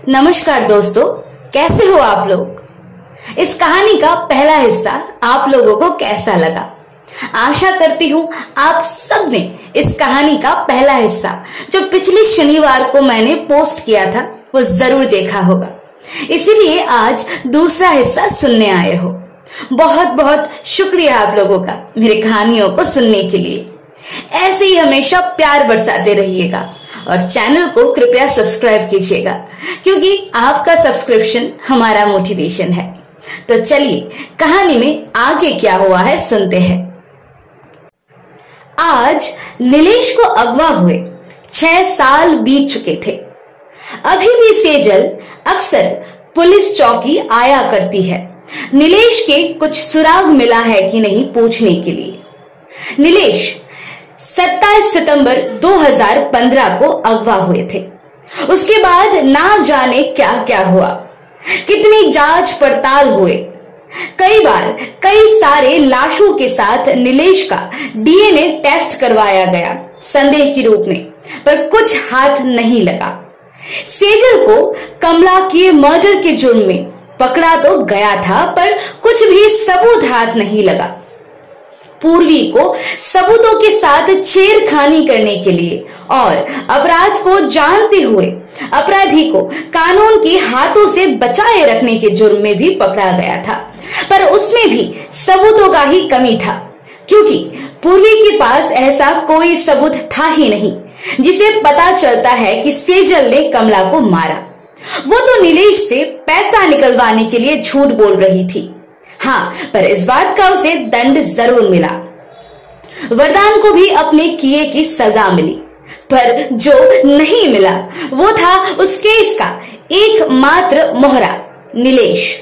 नमस्कार दोस्तों, कैसे हो आप लोग। इस कहानी का पहला हिस्सा आप लोगों को कैसा लगा? आशा करती हूं आप सब ने इस कहानी का पहला हिस्सा जो पिछले शनिवार को मैंने पोस्ट किया था वो जरूर देखा होगा। इसीलिए आज दूसरा हिस्सा सुनने आए हो। बहुत बहुत शुक्रिया आप लोगों का मेरी कहानियों को सुनने के लिए। ऐसे ही हमेशा प्यार बरसाते रहिएगा और चैनल को कृपया सब्सक्राइब कीजिएगा, क्योंकि आपका सब्सक्रिप्शन हमारा मोटिवेशन है। तो चलिए कहानी में आगे क्या हुआ है सुनते हैं। आज नीलेश को अगवा हुए 6 साल बीत चुके थे। अभी भी सेजल अक्सर पुलिस चौकी आया करती है नीलेश के कुछ सुराग मिला है कि नहीं पूछने के लिए। नीलेश 27 सितंबर 2015 को अगवा हुए थे। उसके बाद ना जाने क्या क्या हुआ, कितनी जांच पड़ताल हुए। कई बार कई सारे लाशों के साथ नीलेश का डीएनए टेस्ट करवाया गया संदेह के रूप में, पर कुछ हाथ नहीं लगा। सेजल को कमला के मर्डर के जुर्म में पकड़ा तो गया था, पर कुछ भी सबूत हाथ नहीं लगा। पूर्वी को सबूतों के साथ छेड़खानी करने के लिए और अपराध को जानते हुए अपराधी को कानून के हाथों से बचाए रखने के जुर्म में भी पकड़ा गया था, पर उसमें भी सबूतों का ही कमी था, क्योंकि पूर्वी के पास ऐसा कोई सबूत था ही नहीं जिसे पता चलता है कि सेजल ने कमला को मारा। वो तो नीलेश से पैसा निकलवाने के लिए झूठ बोल रही थी। हाँ, पर इस बात का उसे दंड जरूर मिला। वरदान को भी अपने किए की सजा मिली, पर जो नहीं मिला वो था उस केस का एकमात्र मोहरा, नीलेश।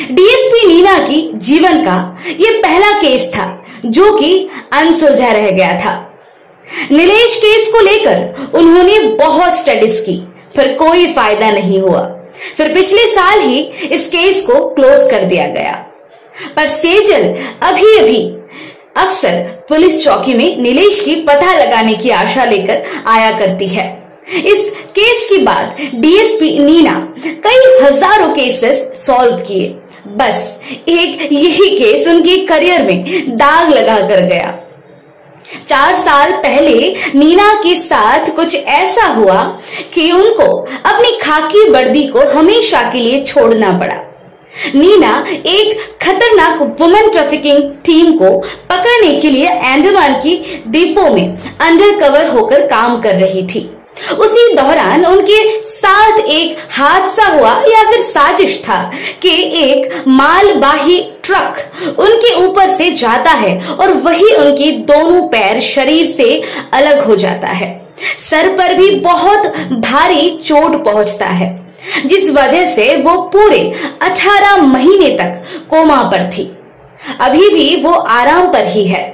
डीएसपी नीना की जीवन का ये पहला केस था जो कि अनसुलझा रह गया था। नीलेश केस को लेकर उन्होंने बहुत स्टडीज की, पर कोई फायदा नहीं हुआ। फिर पिछले साल ही इस केस को क्लोज कर दिया गया। पर सेजल अभी अभी अक्सर पुलिस चौकी में नीलेश की पता लगाने की आशा लेकर आया करती है। इस केस के बाद डीएसपी नीना कई हजारों केसेस सॉल्व किए, बस एक यही केस उनके करियर में दाग लगा कर गया। 4 साल पहले नीना के साथ कुछ ऐसा हुआ कि उनको अपनी खाकी वर्दी को हमेशा के लिए छोड़ना पड़ा। नीना एक खतरनाक वुमेन ट्रैफिकिंग टीम को पकड़ने के लिए अंडमान की द्वीपों में अंडरकवर होकर काम कर रही थी। उसी दौरान उनके साथ एक हादसा हुआ या फिर साजिश था कि एक मालवाही ट्रक उनके ऊपर से जाता है और वही उनके दोनों पैर शरीर से अलग हो जाता है। सर पर भी बहुत भारी चोट पहुंचता है, जिस वजह से वो पूरे 18 महीने तक कोमा पर थी। अभी भी वो आराम पर ही है।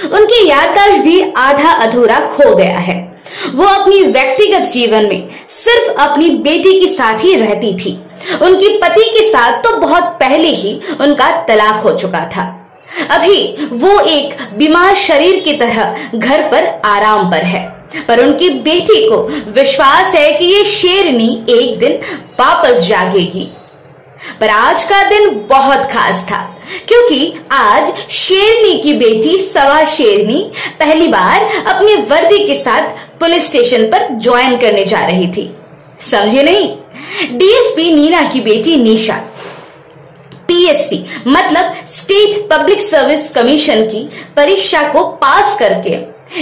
उनकी याददाश्त भी आधा अधूरा खो गया है। वो अपनी व्यक्तिगत जीवन में सिर्फ अपनी बेटी के साथ ही रहती थी। उनके पति के साथ तो बहुत पहले ही उनका तलाक हो चुका था। अभी वो एक बीमार शरीर की तरह घर पर आराम पर है, पर उनकी बेटी को विश्वास है कि ये शेरनी एक दिन वापस जागेगी। पर आज का दिन बहुत खास था, क्योंकि आज शेरनी की बेटी सवा शेरनी पहली बार अपनी वर्दी के साथ पुलिस स्टेशन पर ज्वाइन करने जा रही थी। समझे नहीं? डीएसपी नीना की बेटी निशा पीएससी मतलब स्टेट पब्लिक सर्विस कमीशन की परीक्षा को पास करके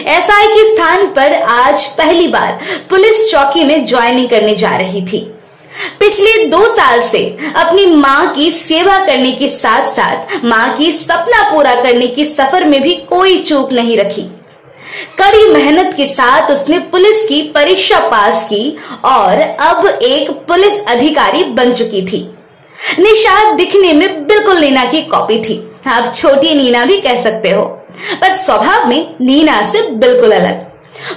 एसआई के स्थान पर आज पहली बार पुलिस चौकी में ज्वाइनिंग करने जा रही थी। पिछले 2 साल से अपनी मां की सेवा करने के साथ साथ मां की सपना पूरा करने के सफर में भी कोई चूक नहीं रखी। कड़ी मेहनत के साथ उसने पुलिस की परीक्षा पास की और अब एक पुलिस अधिकारी बन चुकी थी। निशा दिखने में बिल्कुल नीना की कॉपी थी, आप छोटी नीना भी कह सकते हो, पर स्वभाव में नीना से बिल्कुल अलग।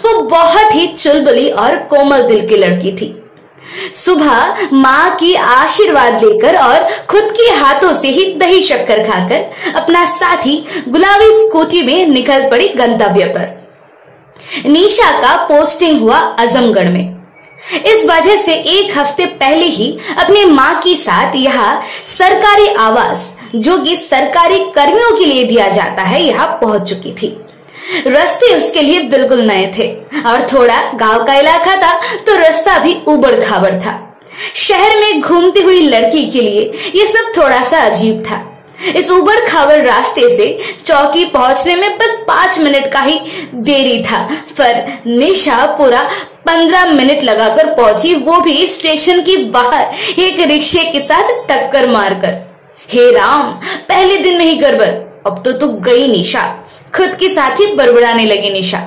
वो बहुत ही चुलबुली और कोमल दिल की लड़की थी। सुबह माँ की आशीर्वाद लेकर और खुद के हाथों से ही दही शक्कर खाकर अपना साथी गुलाबी स्कूटी में निकल पड़ी गंतव्य पर। निशा का पोस्टिंग हुआ आजमगढ़ में। इस वजह से एक हफ्ते पहले ही अपनी मां के साथ यहाँ सरकारी आवास, जो कि सरकारी कर्मियों के लिए दिया जाता है, यहाँ पहुंच चुकी थी। रास्ते उसके लिए बिल्कुल नए थे और थोड़ा गांव का इलाका था, तो रास्ता भी उबड़ खाबड़ था। शहर में घूमती हुई लड़की के लिए ये सब थोड़ा सा अजीब था। इस उबड़ खाबड़ रास्ते से चौकी पहुंचने में बस 5 मिनट का ही देरी था, पर निशा पूरा 15 मिनट लगाकर पहुंची, वो भी स्टेशन के बाहर एक रिक्शे के साथ टक्कर मारकर। हे राम, पहले दिन में ही गड़बड़, अब तो तू गई निशा, खुद के साथ ही बड़बड़ाने लगी निशा।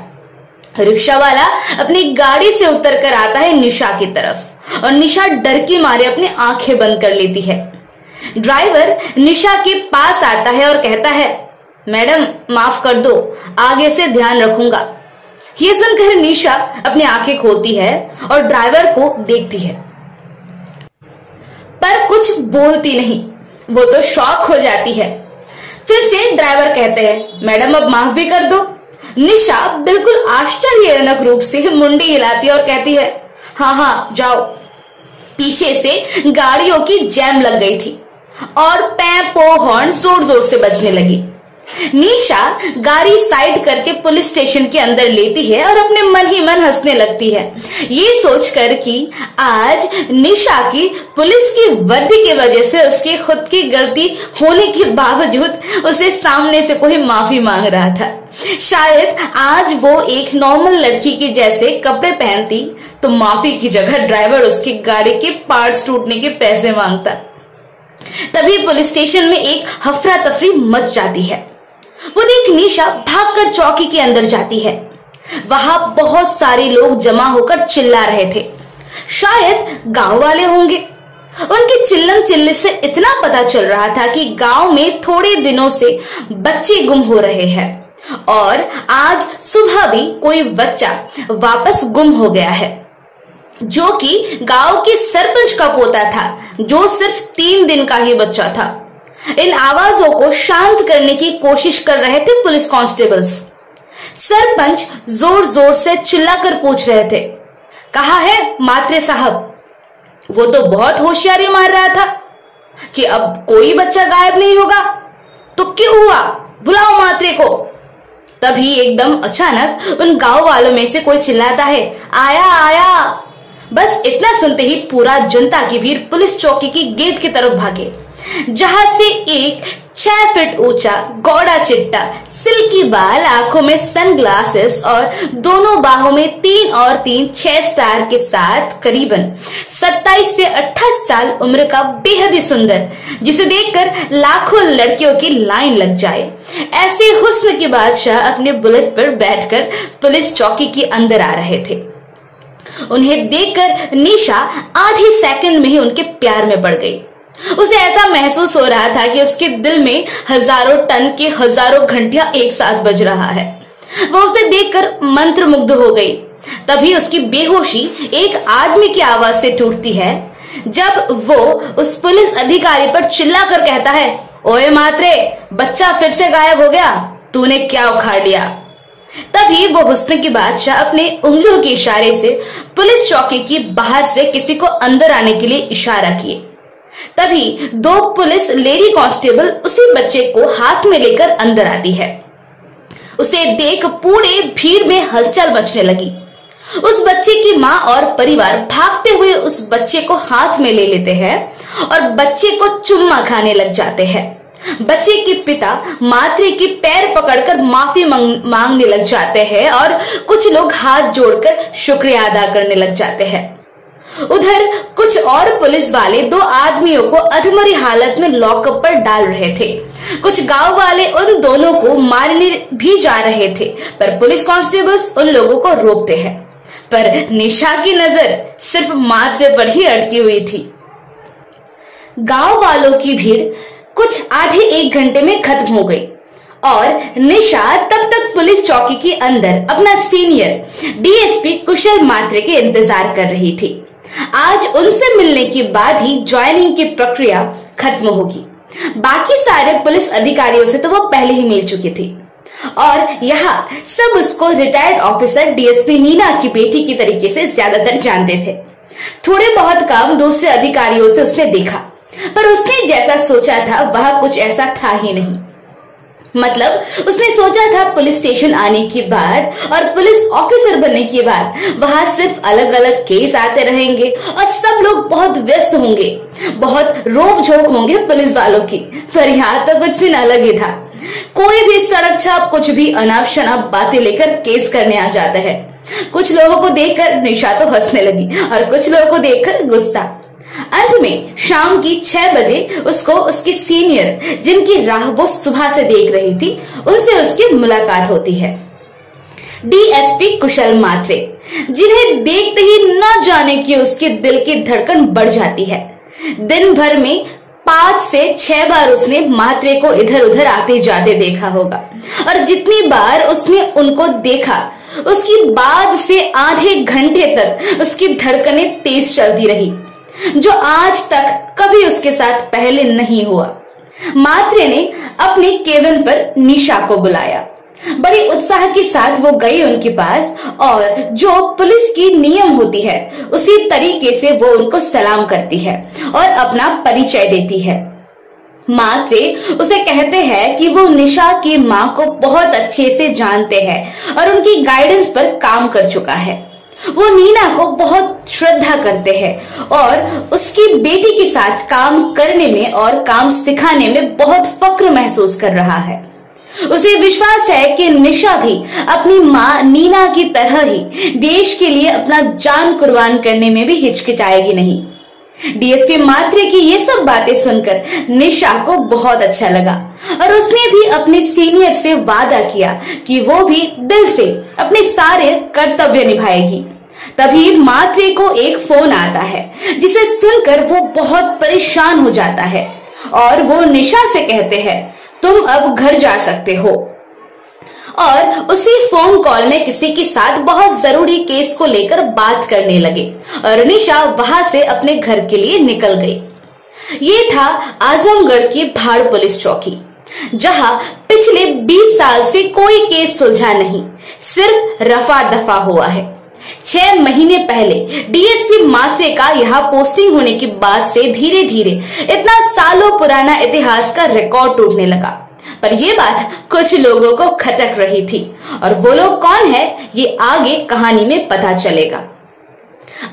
रिक्शा वाला अपनी गाड़ी से उतरकर आता है निशा की तरफ और निशा डर के मारे अपनी आंखें बंद कर लेती है। ड्राइवर निशा के पास आता है और कहता है, मैडम माफ कर दो, आगे से ध्यान रखूंगा। ये सुनकर निशा अपनी आंखें खोलती है और ड्राइवर को देखती है, पर कुछ बोलती नहीं, वो तो शॉक हो जाती है। फिर से ड्राइवर कहते हैं, मैडम अब माफ भी कर दो। निशा बिल्कुल आश्चर्यजनक रूप से मुंडी हिलाती है और कहती है, हाँ हाँ जाओ। पीछे से गाड़ियों की जैम लग गई थी और पै पो हॉर्न जोर जोर से बजने लगी। निशा गाड़ी साइड करके पुलिस स्टेशन के अंदर लेती है और अपने मन ही मन हंसने लगती है, ये सोचकर कि आज निशा की पुलिस की वर्दी की वजह से उसकी खुद की गलती होने के बावजूद उसे सामने से कोई माफी मांग रहा था। शायद आज वो एक नॉर्मल लड़की के जैसे कपड़े पहनती तो माफी की जगह ड्राइवर उसकी गाड़ी के पार्ट्स टूटने के पैसे मांगता। तभी पुलिस स्टेशन में एक हफरा तफरी मच जाती है। वो देख निशा भागकर चौकी के अंदर जाती है। वहां बहुत सारे लोग जमा होकर चिल्ला रहे थे, शायद गांव वाले होंगे। उनके चिल्लम चिल्ले से इतना पता चल रहा था कि गांव में थोड़े दिनों से बच्चे गुम हो रहे हैं और आज सुबह भी कोई बच्चा वापस गुम हो गया है, जो कि गांव के सरपंच का पोता था, जो सिर्फ 3 दिन का ही बच्चा था। इन आवाजों को शांत करने की कोशिश कर रहे थे पुलिस कांस्टेबल्स। सरपंच जोर जोर से चिल्लाकर पूछ रहे थे, कहा है मात्रे साहब? वो तो बहुत होशियारी मार रहा था कि अब कोई बच्चा गायब नहीं होगा, तो क्यों हुआ? बुलाओ मात्रे को। तभी एकदम अचानक उन गांव वालों में से कोई चिल्लाता है, आया आया। बस इतना सुनते ही पूरा जनता की भीड़ पुलिस चौकी की गेट की तरफ भागे, जहां से एक 6 फीट ऊंचा गौड़ा चिट्टा, सिल्की बाल, आंखों में सनग्लासेस और दोनों बाहों में 3 और 3 6 स्टार के साथ करीबन 27 से 28 साल उम्र का बेहद ही सुंदर, जिसे देखकर लाखों लड़कियों की लाइन लग जाए, ऐसे हुस्न के बादशाह अपने बुलेट पर बैठकर पुलिस चौकी के अंदर आ रहे थे। उन्हें देखकर निशा आधे सेकंड में ही उनके प्यार में पड़ गई। उसे ऐसा महसूस हो रहा था कि उसके दिल में हजारों टन के हजारों घंटियां एक साथ बज रहा है। वो उसे देखकर मंत्रमुग्ध हो गई। तभी उसकी बेहोशी एक आदमी की आवाज से टूटती है, जब वो उस पुलिस अधिकारी पर चिल्लाकर कहता है, ओए मात्रे, बच्चा फिर से गायब हो गया, तूने क्या उखाड़ लिया? तभी वो हुस्न की बादशाह अपने उंगलियों के इशारे से पुलिस चौकी की बाहर से किसी को अंदर आने के लिए इशारा किए। तभी 2 पुलिस लेडी कांस्टेबल उसी बच्चे को हाथ में लेकर अंदर आती है। उसे देख पूरे भीड़ में हलचल मचने लगी। उस बच्चे की मां और परिवार भागते हुए उस बच्चे को हाथ में ले लेते हैं और बच्चे को चुम्मा खाने लग जाते हैं। बच्चे के पिता मात्रे के पैर पकड़कर माफी मांगने लग जाते हैं और कुछ लोग हाथ जोड़कर शुक्रिया अदा करने लग जाते हैं। उधर कुछ और पुलिस वाले 2 आदमियों को अधमरी हालत में लॉकअप पर डाल रहे थे। कुछ गांव वाले उन दोनों को मारने भी जा रहे थे, पर पुलिस कांस्टेबल्स उन लोगों को रोकते हैं। पर निशा की नजर सिर्फ मात्रे पर ही अटकी हुई थी। गांव वालों की भीड़ कुछ आधे 1 घंटे में खत्म हो गई और निशा तब तक पुलिस चौकी के अंदर अपना सीनियर डीएसपी कुशल मात्रे के इंतजार कर रही थी। आज उनसे मिलने के बाद ही ज्वाइनिंग की प्रक्रिया खत्म होगी। बाकी सारे पुलिस अधिकारियों से तो वो पहले ही मिल चुकी थी। और यहाँ सब उसको रिटायर्ड ऑफिसर डीएसपी नीना की बेटी की तरीके से ज्यादातर जानते थे। थोड़े बहुत काम दूसरे अधिकारियों से उसने देखा, पर उसने जैसा सोचा था वह कुछ ऐसा था ही नहीं। मतलब उसने सोचा था पुलिस स्टेशन आने के बाद और पुलिस ऑफिसर बनने के बाद वहां सिर्फ अलग अलग केस आते रहेंगे और सब लोग बहुत व्यस्त होंगे, बहुत रोक झोंक होंगे पुलिस वालों की। पर यहाँ तो कुछ सीन अलग ही था। कोई भी सड़क छाप कुछ भी अनाप शनाप बातें लेकर केस करने आ जाता है। कुछ लोगों को देखकर निशा तो हंसने लगी और कुछ लोगों को देखकर गुस्सा। अंत में शाम की 6 बजे उसको उसके सीनियर, जिनकी राह वो सुबह से देख रही थी, उनसे उसकी मुलाकात होती है। डीएसपी कुशल मात्रे, जिन्हें देखते ही न जाने कि उसके दिल की धड़कन बढ़ जाती है। दिन भर में 5 से 6 बार उसने मात्रे को इधर उधर आते जाते देखा होगा, और जितनी बार उसने उनको देखा उसकी बाद से आधे घंटे तक उसकी धड़कनें तेज चलती रही, जो आज तक कभी उसके साथ पहले नहीं हुआ। मात्रे ने अपने केबिन पर निशा को बुलाया। बड़े उत्साह के साथ वो गई उनके पास और जो पुलिस की नियम होती है उसी तरीके से वो उनको सलाम करती है और अपना परिचय देती है। मात्रे उसे कहते हैं कि वो निशा की माँ को बहुत अच्छे से जानते हैं और उनकी गाइडेंस पर काम कर चुका है। वो नीना को बहुत श्रद्धा करते हैं और उसकी बेटी के साथ काम करने में और काम सिखाने में बहुत फक्र महसूस कर रहा है। उसे विश्वास है कि निशा भी अपनी माँ नीना की तरह ही देश के लिए अपना जान कुर्बान करने में भी हिचकिचाएगी नहीं। डीएसपी मात्रे की ये सब बातें सुनकर निशा को बहुत अच्छा लगा और उसने भी अपने सीनियर से वादा किया कि वो भी दिल से अपने सारे कर्तव्य निभाएगी। तभी मात्रे को एक फोन आता है, जिसे सुनकर वो बहुत परेशान हो जाता है और वो निशा से कहते हैं, तुम अब घर जा सकते हो। और उसी फोन कॉल में किसी के साथ बहुत जरूरी केस को लेकर बात करने लगे और निशा वहां से अपने घर के लिए निकल गई। ये था आजमगढ़ की भाड़ पुलिस चौकी, जहां पिछले 20 साल से कोई केस सुलझा नहीं, सिर्फ रफा दफा हुआ है। 6 महीने पहले डीएसपी मात्रे का यहाँ पोस्टिंग होने के बाद से धीरे धीरे इतना सालों पुराना इतिहास का रिकॉर्ड टूटने लगा। पर यह बात कुछ लोगों को खटक रही थी और वो लोग कौन है ये आगे कहानी में पता चलेगा।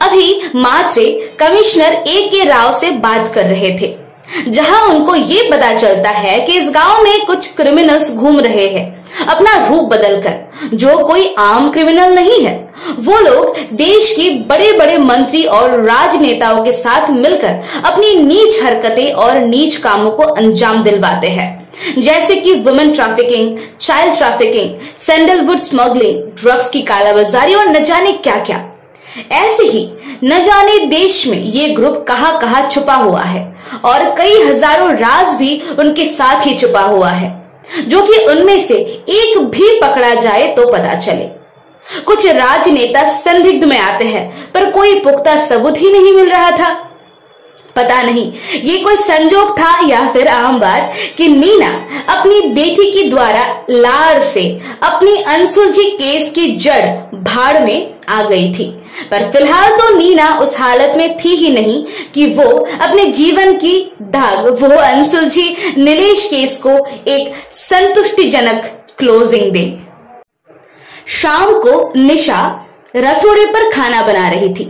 अभी मात्रे कमिश्नर ए.के. राव से बात कर रहे थे, जहां उनको ये पता चलता है कि इस गांव में कुछ क्रिमिनल्स घूम रहे हैं अपना रूप बदलकर, जो कोई आम क्रिमिनल नहीं है। वो लोग देश के बड़े बड़े मंत्री और राजनेताओं के साथ मिलकर अपनी नीच हरकतें और नीच कामों को अंजाम दिलवाते हैं, जैसे कि women trafficking, child trafficking, sandalwood smuggling, drugs की कालाबाजारी और न जाने क्या क्या। ऐसे ही न जाने देश में ये ग्रुप कहां कहां छुपा हुआ है और कई हजारों राज भी उनके साथ ही छुपा हुआ है, जो कि उनमें से एक भी पकड़ा जाए तो पता चले। कुछ राजनेता संदिग्ध में आते हैं, पर कोई पुख्ता सबूत ही नहीं मिल रहा था। पता नहीं ये कोई संजोग था या फिर आम बात कि नीना अपनी बेटी के द्वारा लाड़ से अपनी अनसुलझी केस की जड़ भाड़ में आ गई थी। पर फिलहाल तो नीना उस हालत में थी ही नहीं कि वो अपने जीवन की दाग, वो अनसुलझी नीलेश केस को एक संतुष्टिजनक क्लोजिंग दे। शाम को निशा रसोड़े पर खाना बना रही थी,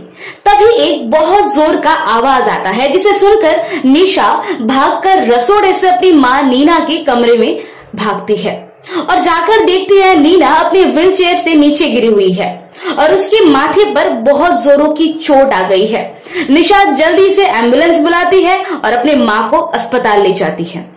तभी एक बहुत जोर का आवाज आता है, जिसे सुनकर निशा भागकर रसोड़े से अपनी माँ नीना के कमरे में भागती है और जाकर देखती है नीना अपने व्हीलचेयर से नीचे गिरी हुई है और उसके माथे पर बहुत जोरों की चोट आ गई है। निशा जल्दी से एम्बुलेंस बुलाती है और अपने माँ को अस्पताल ले जाती है।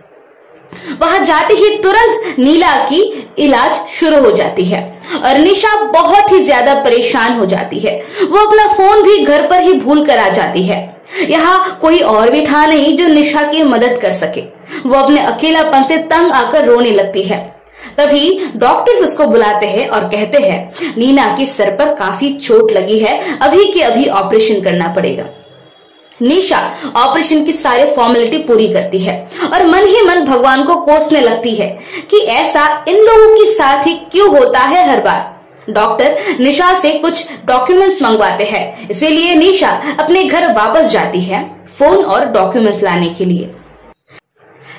वहां जाते ही तुरंत नीला की इलाज शुरू हो जाती है और निशा बहुत ही ज्यादा परेशान हो जाती है। वो अपना फोन भी घर पर ही भूल कर आ जाती है। यहाँ कोई और भी था नहीं जो निशा की मदद कर सके। वो अपने अकेलापन से तंग आकर रोने लगती है। तभी डॉक्टर्स उसको बुलाते हैं और कहते हैं नीना के सर पर काफी चोट लगी है, अभी के अभी ऑपरेशन करना पड़ेगा। निशा ऑपरेशन की सारी फॉर्मेलिटी पूरी करती है और मन ही मन भगवान को कोसने लगती है कि ऐसा इन लोगों के साथ ही क्यों होता है हर बार। डॉक्टर निशा से कुछ डॉक्यूमेंट्स मंगवाते हैं, इसीलिए निशा अपने घर वापस जाती है फोन और डॉक्यूमेंट्स लाने के लिए।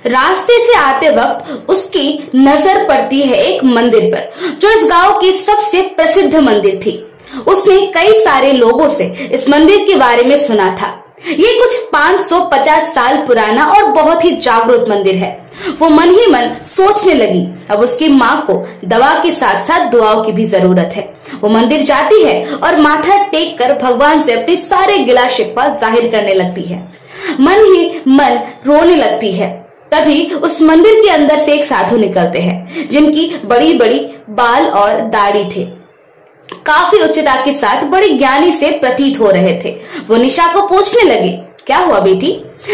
रास्ते से आते वक्त उसकी नजर पड़ती है एक मंदिर पर, जो इस गांव की सबसे प्रसिद्ध मंदिर थी। उसने कई सारे लोगों से इस मंदिर के बारे में सुना था। ये कुछ 550 साल पुराना और बहुत ही जागरूक मंदिर है। वो मन ही मन सोचने लगी, अब उसकी माँ को दवा के साथ साथ दुआओं की भी जरूरत है। वो मंदिर जाती है और माथा टेक कर भगवान से अपने सारे गिला शिकवा जाहिर करने लगती है। मन ही मन रोने लगती है। तभी उस मंदिर के अंदर से एक साधु निकलते हैं, जिनकी बड़ी बड़ी बाल और दाढ़ी थे। काफी उच्चता के साथ बड़े ज्ञानी से प्रतीत हो रहे थे। वो निशा को पूछने लगे, क्या हुआ बेटी?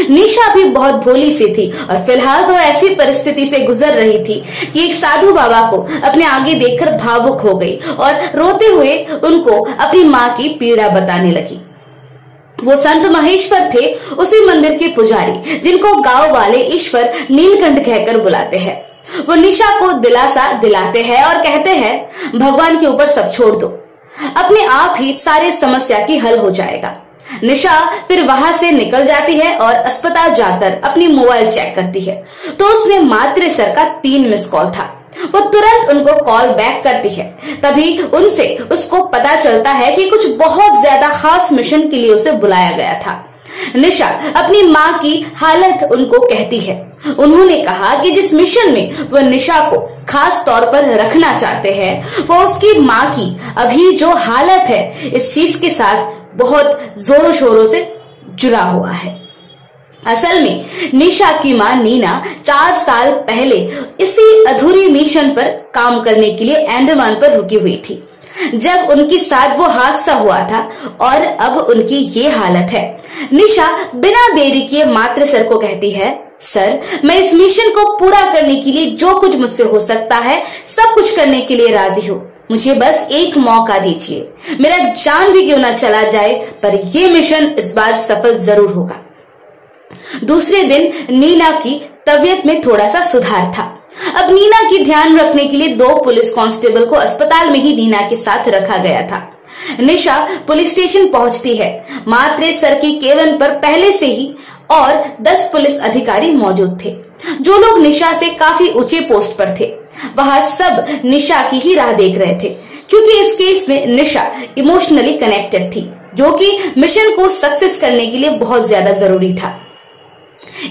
निशा भी बहुत भोली सी थी और फिलहाल तो ऐसी परिस्थिति से गुजर रही थी कि एक साधु बाबा को अपने आगे देखकर भावुक हो गई और रोते हुए उनको अपनी माँ की पीड़ा बताने लगी। वो संत महेश्वर थे, उसी मंदिर के पुजारी, जिनको गांव वाले ईश्वर नीलकंठ कहकर बुलाते हैं। वो निशा को दिलासा दिलाते हैं और कहते हैं, भगवान के ऊपर सब छोड़ दो, अपने आप ही सारे समस्या की हल हो जाएगा। निशा फिर वहां से निकल जाती है और अस्पताल जाकर अपनी मोबाइल चेक करती है, तो उसमें मात्र सर का 3 मिस कॉल था। वो तुरंत उनको कॉल बैक करती है। तभी उनसे उसको पता चलता है कि कुछ बहुत ज्यादा खास मिशन के लिए उसे बुलाया गया था। निशा अपनी माँ की हालत उनको कहती है। उन्होंने कहा कि जिस मिशन में वो निशा को खास तौर पर रखना चाहते हैं, वो उसकी माँ की अभी जो हालत है इस चीज के साथ बहुत जोरों शोरों से जुड़ा हुआ है। असल में निशा की माँ नीना 4 साल पहले इसी अधूरी मिशन पर काम करने के लिए अंडमान पर रुकी हुई थी, जब उनके साथ वो हादसा हुआ था और अब उनकी ये हालत है। निशा बिना देरी किए मात्र सर को कहती है, सर मैं इस मिशन को पूरा करने के लिए जो कुछ मुझसे हो सकता है सब कुछ करने के लिए राजी हूँ। मुझे बस एक मौका दीजिए, मेरा जान भी क्यों ना चला जाए, पर यह मिशन इस बार सफल जरूर होगा। दूसरे दिन नीना की तबीयत में थोड़ा सा सुधार था। अब नीना की ध्यान रखने के लिए 2 पुलिस कांस्टेबल को अस्पताल में ही नीना के साथ रखा गया था। निशा पुलिस स्टेशन पहुंचती है। मात्र सर की केबिन पर पहले से ही और 10 पुलिस अधिकारी मौजूद थे, जो लोग निशा से काफी ऊंचे पोस्ट पर थे। वहां सब निशा की ही राह देख रहे थे, क्योंकि इस केस में निशा इमोशनली कनेक्टेड थी, जो कि मिशन को सक्सेस करने के लिए बहुत ज्यादा जरूरी था।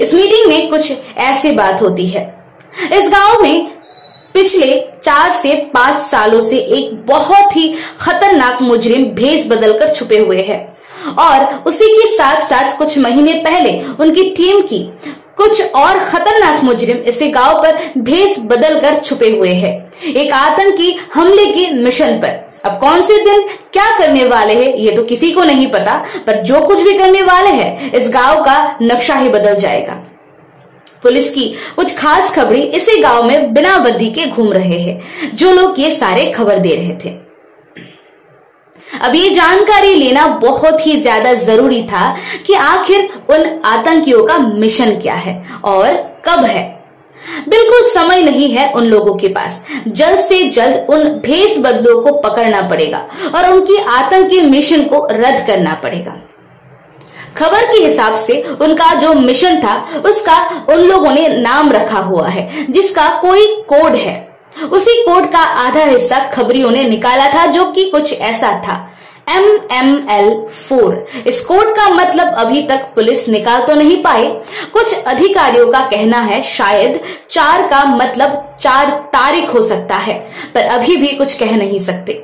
इस मीटिंग में कुछ ऐसी बात होती है, इस गांव में पिछले 4 से 5 सालों से एक बहुत ही खतरनाक मुजरिम भेष बदलकर छुपे हुए हैं, और उसी के साथ साथ कुछ महीने पहले उनकी टीम की कुछ और खतरनाक मुजरिम इसे गांव पर भेष बदलकर छुपे हुए हैं, एक आतंकी हमले के मिशन पर। अब कौन से दिन क्या करने वाले हैं ये तो किसी को नहीं पता, पर जो कुछ भी करने वाले हैं इस गांव का नक्शा ही बदल जाएगा। पुलिस की कुछ खास खबरें इसे गांव में बिना वर्दी के घूम रहे हैं, जो लोग ये सारे खबर दे रहे थे। अब ये जानकारी लेना बहुत ही ज्यादा जरूरी था कि आखिर उन आतंकियों का मिशन क्या है और कब है। बिल्कुल समय नहीं है उन लोगों के पास। जल्द से जल्द उन भेष बदलों को पकड़ना पड़ेगा और उनकी आतंकी मिशन को रद्द करना पड़ेगा। खबर के हिसाब से उनका जो मिशन था उसका उन लोगों ने नाम रखा हुआ है, जिसका कोई कोड है। उसी कोड का आधा हिस्सा खबरियों ने निकाला था, जो कि कुछ ऐसा था, MML4। इस कोड का मतलब अभी तक पुलिस निकाल तो नहीं पाए। कुछ अधिकारियों का कहना है शायद 4 का मतलब 4 तारीख हो सकता है, पर अभी भी कुछ कह नहीं सकते।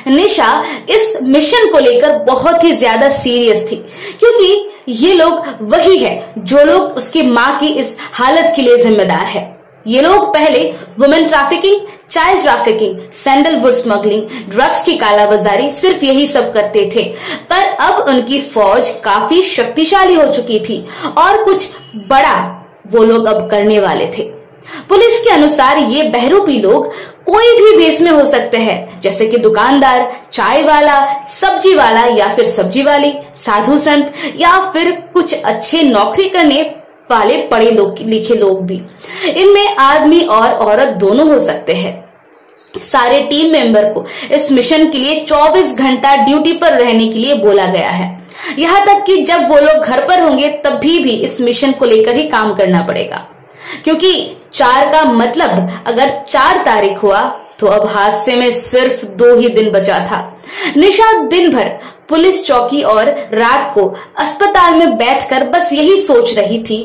निशा इस मिशन को लेकर बहुत ही ज्यादा सीरियस थी, क्योंकि ये लोग वही है जो लोग उसकी माँ की इस हालत के लिए जिम्मेदार है। ये लोग पहले women trafficking, child trafficking, sandalwood smuggling, drugs की कालाबाजारी, सिर्फ यही सब करते थे, पर अब उनकी फौज काफी शक्तिशाली हो चुकी थी और कुछ बड़ा वो लोग अब करने वाले थे। पुलिस के अनुसार ये बहरूपी लोग कोई भी भेष में हो सकते हैं, जैसे कि दुकानदार, चाय वाला, सब्जी वाला या फिर सब्जी वाली, साधु संत या फिर कुछ अच्छे नौकरी करने वाले पढ़े लिखे लोग भी। इनमें आदमी और औरत दोनों हो सकते हैं। सारे टीम मेंबर को इस मिशन के लिए 24 घंटा ड्यूटी पर रहने के लिए बोला गया है। यहाँ तक कि जब वो लोग घर पर होंगे तब भी इस मिशन को लेकर ही काम करना पड़ेगा, क्योंकि 4 का मतलब अगर 4 तारीख हुआ तो अब हादसे में सिर्फ 2 ही दिन बचा था। निशा दिन भर पुलिस चौकी और रात को अस्पताल में बैठकर बस यही सोच रही थी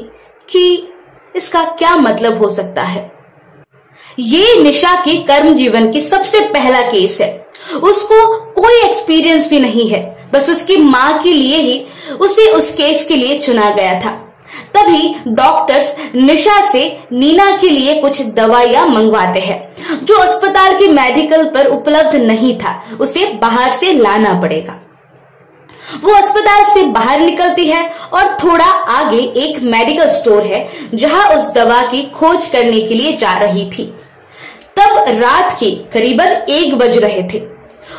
कि इसका क्या मतलब हो सकता है। ये निशा के कर्म जीवन की सबसे पहला केस है। उसको कोई एक्सपीरियंस भी नहीं है, बस उसकी माँ के लिए ही उसे उस केस के लिए चुना गया था। तभी डॉक्टर्स निशा से नीना के लिए कुछ दवाइयां मंगवाते हैं जो अस्पताल के मेडिकल पर उपलब्ध नहीं था, उसे बाहर से लाना पड़ेगा। वो अस्पताल से बाहर निकलती है और थोड़ा आगे एक मेडिकल स्टोर है जहां उस दवा की खोज करने के लिए जा रही थी। तब रात के करीबन 1 बज रहे थे।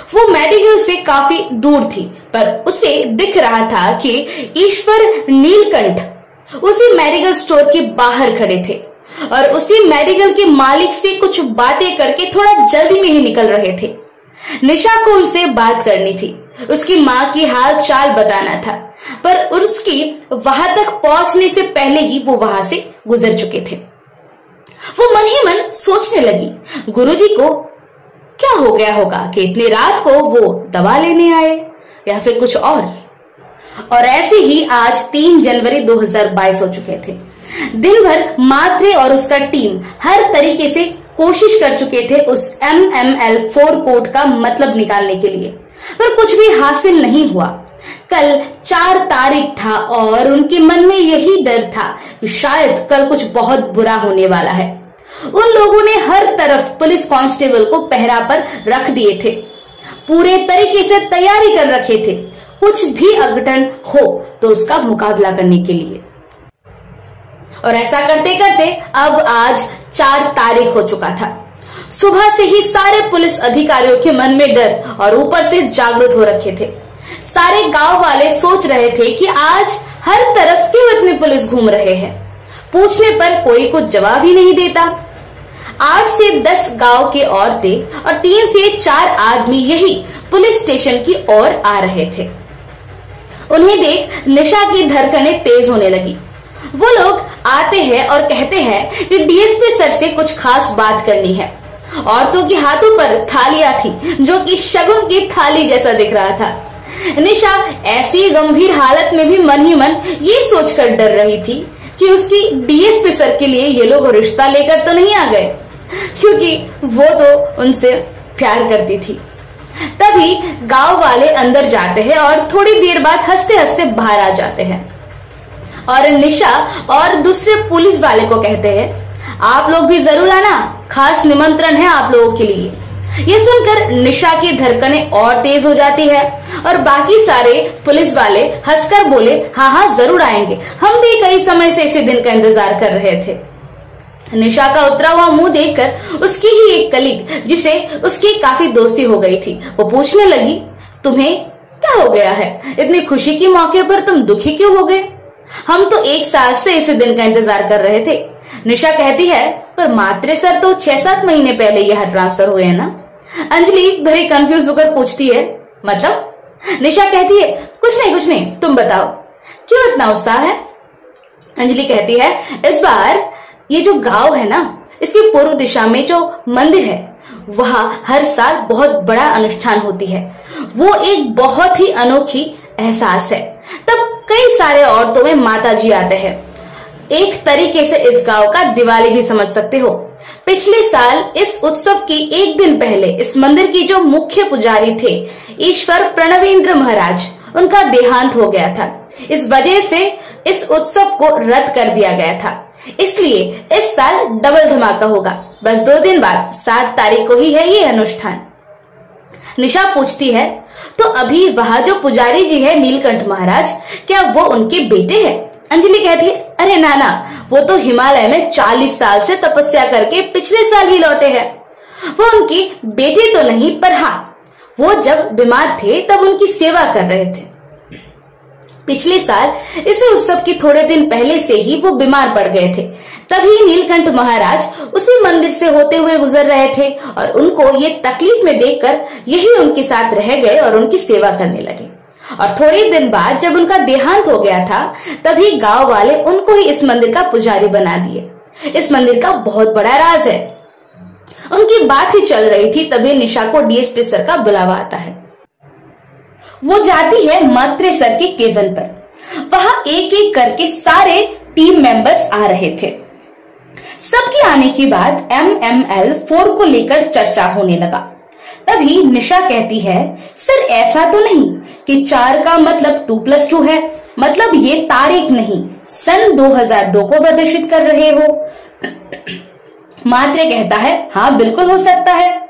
वो मेडिकल से काफी दूर थी, पर उसे दिख रहा था कि ईश्वर नीलकंठ उसी मेडिकल स्टोर के बाहर खड़े थे और उसी मेडिकल के मालिक से कुछ बातें करके थोड़ा जल्दी में ही निकल रहे थे। निशा को उनसे बात करनी थी, उसकी माँ की हाल चाल बताना था, पर उसकी वहां तक पहुंचने से पहले ही वो वहां से गुजर चुके थे। वो मन ही मन सोचने लगी, गुरुजी को क्या हो गया होगा कि इतनी रात को वो दवा लेने आए, या फिर कुछ और ऐसे ही आज 3 जनवरी 2022 हो चुके थे। दिन भर मात्रे और उसका टीम हर तरीके से कोशिश कर चुके थे उस MML4 कोड का मतलब निकालने के लिए, पर कुछ भी हासिल नहीं हुआ। कल 4 तारीख था और उनके मन में यही डर था कि शायद कल कुछ बहुत बुरा होने वाला है। उन लोगों ने हर तरफ पुलिस कांस्टेबल को पहरा पर रख दिए थे, पूरे तरीके से तैयारी कर रखे थे, कुछ भी अघटन हो तो उसका मुकाबला करने के लिए। और ऐसा करते करते अब आज 4 तारीख हो चुका था। सुबह से ही सारे पुलिस अधिकारियों के मन में डर और ऊपर से जागरूक हो रखे थे। सारे गांव वाले सोच रहे थे कि आज हर तरफ क्यों इतने पुलिस घूम रहे हैं। पूछने पर कोई कुछ जवाब ही नहीं देता। 8 से 10 गांव के औरतें और 3 से 4 आदमी यही पुलिस स्टेशन की ओर आ रहे थे। उन्हें देख निशा की धड़कनें तेज होने लगी। वो लोग आते हैं और कहते हैं कि डीएसपी सर से कुछ खास बात करनी है। औरतों के हाथों पर थालियां थी जो कि शगुन की थाली जैसा दिख रहा था। निशा ऐसी गंभीर हालत में भी मन ही मन ये सोचकर डर रही थी कि उसकी डीएसपी सर के लिए ये लोग रिश्ता लेकर तो नहीं आ गए, क्योंकि वो तो उनसे प्यार करती थी। तभी गांव वाले अंदर जाते हैं और थोड़ी देर बाद हंसते हंसते बाहर आ जाते हैं और निशा और दूसरे पुलिस वाले को कहते हैं, आप लोग भी जरूर आना, खास निमंत्रण है आप लोगों के लिए। ये सुनकर निशा की धड़कनें और तेज हो जाती है और बाकी सारे पुलिस वाले हंसकर बोले, हाँ हाँ जरूर आएंगे, हम भी कई समय से इसी दिन का इंतजार कर रहे थे। निशा का उतरा हुआ मुंह देखकर उसकी ही एक कलीग, जिसे उसकी काफी दोस्ती हो गई थी, वो पूछने लगी, तुम्हें क्या हो गया है? इतनी खुशी के मौके पर तुम दुखी क्यों हो गए? हम तो 1 साल से इसी दिन का इंतजार कर रहे थे। निशा कहती है, पर मात्रे सर तो 6-7 महीने पहले यहाँ ट्रांसफर हुए हैं ना। अंजलि भरी कंफ्यूज होकर पूछती है, मतलब? निशा कहती है, कुछ नहीं, तुम बताओ क्यों इतना उत्साह है? अंजलि कहती है, इस बार ये जो गांव है ना, इसकी पूर्व दिशा में जो मंदिर है वहां हर साल बहुत बड़ा अनुष्ठान होती है। वो एक बहुत ही अनोखी एहसास है। तब कई सारे औरतों में माता जी आते हैं। एक तरीके से इस गांव का दिवाली भी समझ सकते हो। पिछले साल इस उत्सव की 1 दिन पहले इस मंदिर की जो मुख्य पुजारी थे, ईश्वर प्रणवेंद्र महाराज, उनका देहांत हो गया था। इस वजह से इस उत्सव को रद्द कर दिया गया था, इसलिए इस साल डबल धमाका होगा। बस 2 दिन बाद 7 तारीख को ही है ये अनुष्ठान। निशा पूछती है, तो अभी वहां जो पुजारी जी है नीलकंठ महाराज, क्या वो उनके बेटे हैं? अंजलि कहती है, अरे नाना, वो तो हिमालय में 40 साल से तपस्या करके पिछले साल ही लौटे हैं। वो उनके बेटे तो नहीं, पर हाँ, वो जब बीमार थे तब उनकी सेवा कर रहे थे। पिछले साल इसे उत्सव के थोड़े दिन पहले से ही वो बीमार पड़ गए थे। तभी नीलकंठ महाराज उसी मंदिर से होते हुए गुजर रहे थे और उनको ये तकलीफ में देखकर यही उनके साथ रह गए और उनकी सेवा करने लगे। और थोड़े दिन बाद जब उनका देहांत हो गया था, तभी गांव वाले उनको ही इस मंदिर का पुजारी बना दिए। इस मंदिर का बहुत बड़ा राज है। उनकी बात ही चल रही थी, तभी निशा को डीएसपी सर का बुलावा आता है। वो जाती है मात्रेसर के केबिन पर। वहां एक एक करके सारे टीम मेंबर्स आ रहे थे। सबके आने के बाद MML 4 को लेकर चर्चा होने लगा। तभी निशा कहती है, सर ऐसा तो नहीं कि 4 का मतलब 2+2 है, मतलब ये तारीख नहीं, सन 2002 को प्रदर्शित कर रहे हो। मात्रे कहता है, हाँ बिल्कुल हो सकता है।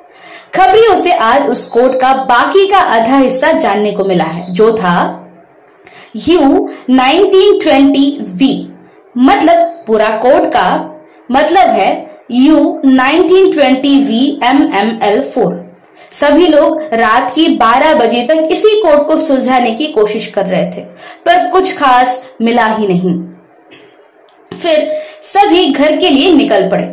खबरियों से आज उस कोड का बाकी का आधा हिस्सा जानने को मिला है, जो था U1920V, मतलब पूरा कोड का मतलब है U1920V MML4। सभी लोग रात की 12 बजे तक इसी कोड को सुलझाने की कोशिश कर रहे थे, पर कुछ खास मिला ही नहीं। फिर सभी घर के लिए निकल पड़े।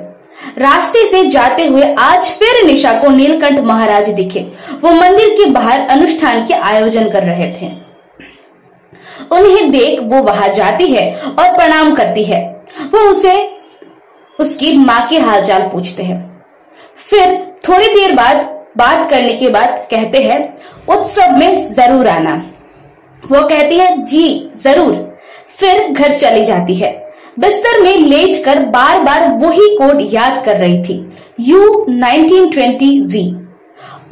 रास्ते से जाते हुए आज फिर निशा को नीलकंठ महाराज दिखे। वो मंदिर के बाहर अनुष्ठान के आयोजन कर रहे थे। उन्हें देख वो वहां जाती है और प्रणाम करती है। वो उसे उसकी माँ के हालचाल पूछते हैं। फिर थोड़ी देर बाद बात करने के बाद कहते हैं, उत्सव में जरूर आना। वो कहती है, जी जरूर। फिर घर चली जाती है। बिस्तर में लेटकर बार बार वही कोड याद कर रही थी, U1920V।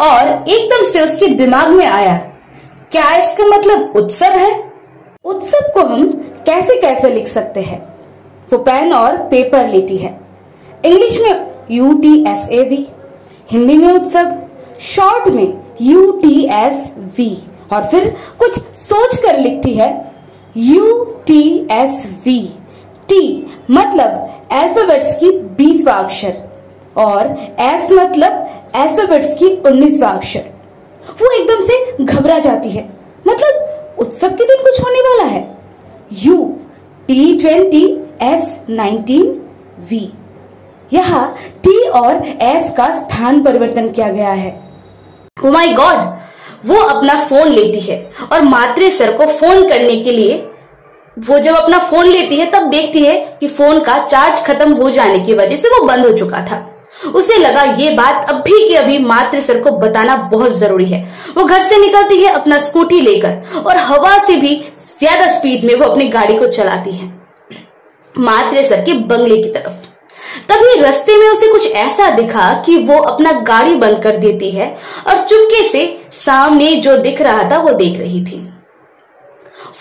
और एकदम से उसके दिमाग में आया, क्या इसका मतलब उत्सव है? उत्सव को हम कैसे कैसे लिख सकते हैं? वो पेन और पेपर लेती है। इंग्लिश में UTSAV, हिंदी में उत्सव, शॉर्ट में UTSV, और फिर कुछ सोच कर लिखती है UTSV। T मतलब अल्फाबेट्स की 20वां अक्षर और S मतलब अल्फाबेट्स की 19वां अक्षर। वो एकदम से घबरा जाती है, मतलब उत्सव के दिन कुछ होने वाला है। U-T-20-S-19V। यहाँ T और S का स्थान परिवर्तन किया गया है। Oh my God! वो अपना फोन लेती है और मात्रे सर को फोन करने के लिए वो जब अपना फोन लेती है तब देखती है कि फोन का चार्ज खत्म हो जाने की वजह से वो बंद हो चुका था। उसे लगा ये बात अभी के अभी मात्रे सर को बताना बहुत जरूरी है। वो घर से निकलती है अपना स्कूटी लेकर और हवा से भी ज्यादा स्पीड में वो अपनी गाड़ी को चलाती है मात्रे सर के बंगले की तरफ। तभी रास्ते में उसे कुछ ऐसा दिखा कि वो अपना गाड़ी बंद कर देती है और चुपके से सामने जो दिख रहा था वो देख रही थी।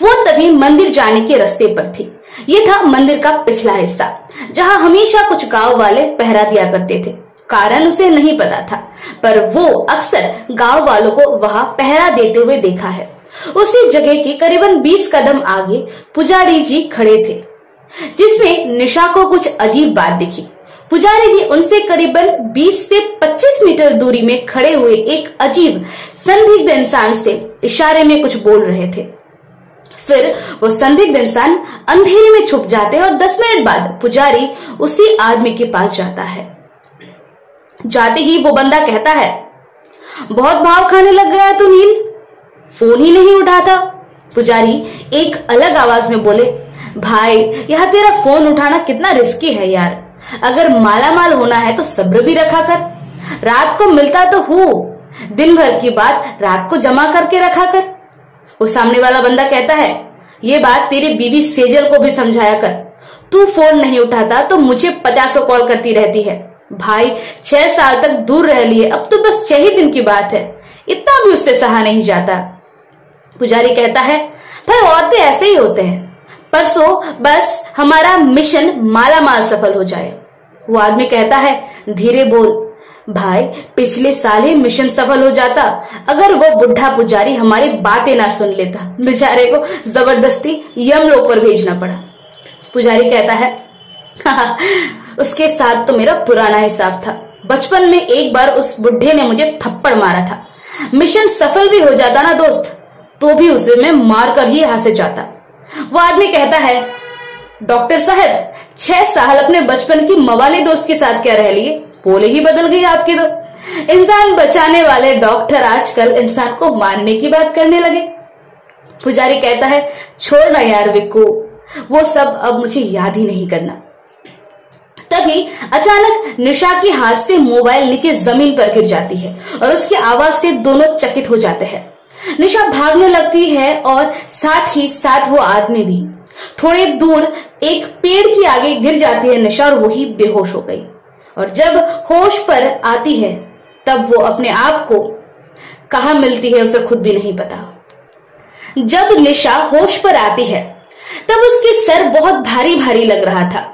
वो तभी मंदिर जाने के रास्ते पर थी। ये था मंदिर का पिछला हिस्सा, जहां हमेशा कुछ गांव वाले पहरा दिया करते थे। कारण उसे नहीं पता था, पर वो अक्सर गांव वालों को वहां पहरा देते हुए देखा है। उसी जगह के करीबन 20 कदम आगे पुजारी जी खड़े थे, जिसमें निशा को कुछ अजीब बात दिखी। पुजारी जी उनसे करीबन 20 से 25 मीटर दूरी में खड़े हुए एक अजीब संदिग्ध इंसान से इशारे में कुछ बोल रहे थे। फिर वो संदिग्ध इंसान अंधेरे में छुप जाते हैं और 10 मिनट बाद पुजारी उसी आदमी के पास जाता है। जाते ही वो बंदा कहता है, बहुत भाव खाने लग गया है तू नील, फोन ही नहीं उठाता। पुजारी एक अलग आवाज में बोले, भाई यह तेरा फोन उठाना कितना रिस्की है यार। अगर मालामाल होना है तो सब्र भी रखा कर। रात को मिलता तो हूँ, दिन भर की बात रात को जमा करके रखा कर। वो सामने वाला बंदा कहता है, ये बात तेरी बीवी सेजल को भी समझाया कर। तू फोन नहीं उठाता तो मुझे 50 कॉल करती रहती है। भाई 6 साल तक दूर रह लिए, अब तो बस 6 ही दिन की बात है, इतना भी उससे सहा नहीं जाता। पुजारी कहता है, भाई औरतें ऐसे ही होते हैं, परसों बस हमारा मिशन मालामाल सफल हो जाए। वो आदमी कहता है, धीरे बोल भाई, पिछले साल ही मिशन सफल हो जाता अगर वो बुढ़ा पुजारी हमारी बातें ना सुन लेता। बेचारे को जबरदस्ती यमलोक पर भेजना पड़ा। पुजारी कहता है, उसके साथ तो मेरा पुराना हिसाब था। बचपन में एक बार उस बुढ़े ने मुझे थप्पड़ मारा था। मिशन सफल भी हो जाता ना दोस्त, तो भी उसे मैं मार कर ही यहां से जाता। वो आदमी कहता है, डॉक्टर साहब 6 साल अपने बचपन की मवाली दोस्त के साथ क्या रह लिए, बोले ही बदल गई आपकी तो। इंसान बचाने वाले डॉक्टर आजकल इंसान को मारने की बात करने लगे। पुजारी कहता है, छोड़ ना यार विक्कू, वो सब अब मुझे याद ही नहीं करना। तभी अचानक निशा के हाथ से मोबाइल नीचे जमीन पर गिर जाती है और उसकी आवाज से दोनों चकित हो जाते हैं। निशा भागने लगती है और साथ ही साथ वो आदमी भी। थोड़े दूर एक पेड़ के आगे गिर जाती है निशा और वही बेहोश हो गई। और जब होश पर आती है तब वो अपने आप को कहां मिलती है उसे खुद भी नहीं पता। जब निशा होश पर आती है तब उसके सर बहुत भारी भारी लग रहा था।